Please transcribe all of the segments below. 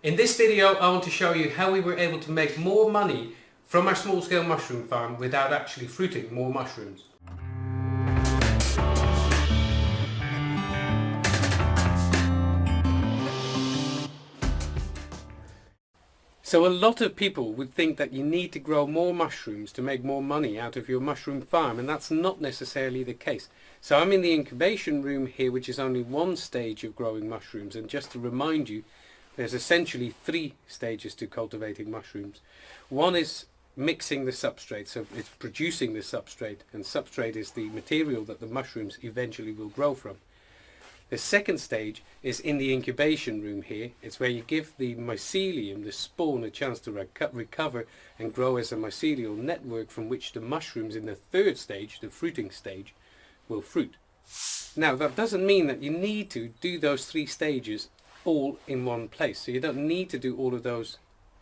In this video I want to show you how we were able to make more money from our small scale mushroom farm without actually fruiting more mushrooms. So a lot of people would think that you need to grow more mushrooms to make more money out of your mushroom farm, and that's not necessarily the case. So I'm in the incubation room here, which is only one stage of growing mushrooms, and just to remind you, there's essentially 3 stages to cultivating mushrooms. One is mixing the substrate, so it's producing the substrate, and substrate is the material that the mushrooms eventually will grow from. The second stage is in the incubation room here. It's where you give the mycelium, the spawn, a chance to recover and grow as a mycelial network from which the mushrooms in the third stage, the fruiting stage, will fruit. Now that doesn't mean that you need to do those 3 stages all in one place, so you don't need to do all of those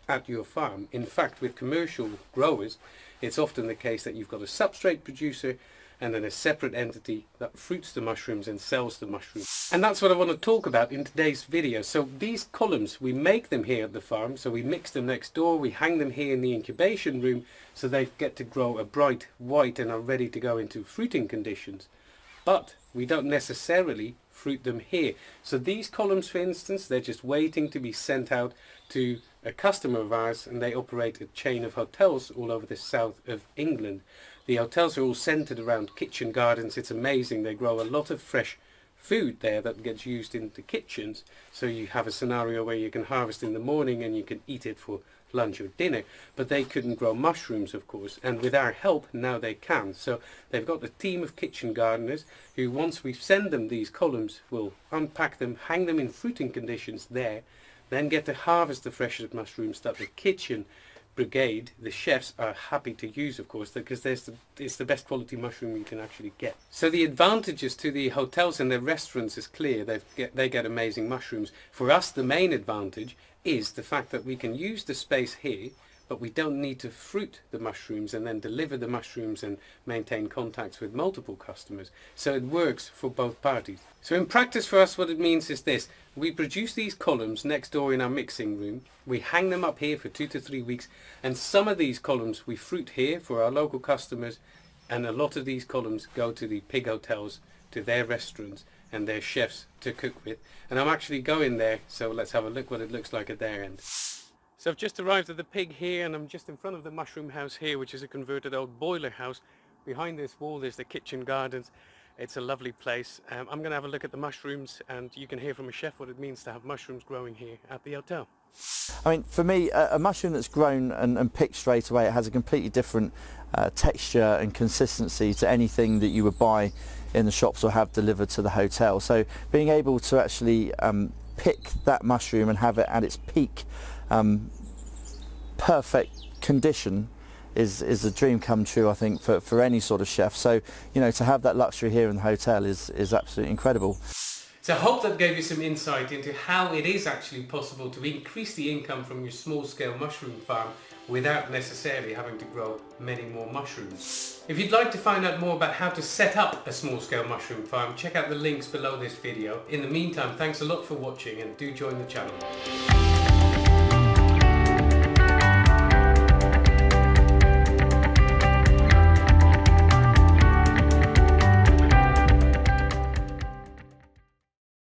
at your farm. In fact, with commercial growers, it's often the case that you've got a substrate producer and then a separate entity that fruits the mushrooms and sells the mushrooms. And that's what I want to talk about in today's video. So these columns, we make them here at the farm, so we mix them next door, we hang them here in the incubation room so they get to grow a bright white and are ready to go into fruiting conditions. But we don't necessarily fruit them here. So these columns, for instance, they're just waiting to be sent out to a customer of ours, and they operate a chain of hotels all over the south of England. The hotels are all centered around kitchen gardens. It's amazing. They grow a lot of fresh food there that gets used in the kitchens. So you have a scenario where you can harvest in the morning and you can eat it for lunch or dinner. But they couldn't grow mushrooms, of course, and with our help now they can. So they've got a team of kitchen gardeners who, once we send them these columns, will unpack them, hang them in fruiting conditions there, then get to harvest the freshest mushrooms that the kitchen brigade, the chefs, are happy to use, of course, because it's the best quality mushroom you can actually get. So the advantages to the hotels and their restaurants is clear. They get amazing mushrooms. For us, the main advantage is the fact that we can use the space here, but we don't need to fruit the mushrooms and then deliver the mushrooms and maintain contacts with multiple customers. So it works for both parties. So in practice for us, what it means is this: we produce these columns next door in our mixing room, we hang them up here for 2 to 3 weeks, and some of these columns we fruit here for our local customers, and a lot of these columns go to the pig hotels, to their restaurants and their chefs to cook with. And I'm actually going there, so let's have a look what it looks like at their end. So I've just arrived at the pig here, and I'm just in front of the mushroom house here, which is a converted old boiler house. Behind this wall there's the kitchen gardens. It's a lovely place. I'm going to have a look at the mushrooms, and you can hear from a chef what it means to have mushrooms growing here at the hotel. I mean, for me, a mushroom that's grown and picked straight away, it has a completely different texture and consistency to anything that you would buy in the shops or have delivered to the hotel. So being able to actually pick that mushroom and have it at its peak perfect condition is a dream come true, I think, for any sort of chef. So, you know, to have that luxury here in the hotel is absolutely incredible. So I hope that gave you some insight into how it is actually possible to increase the income from your small scale mushroom farm without necessarily having to grow many more mushrooms. If you'd like to find out more about how to set up a small scale mushroom farm, check out the links below this video. In the meantime, thanks a lot for watching, and do join the channel.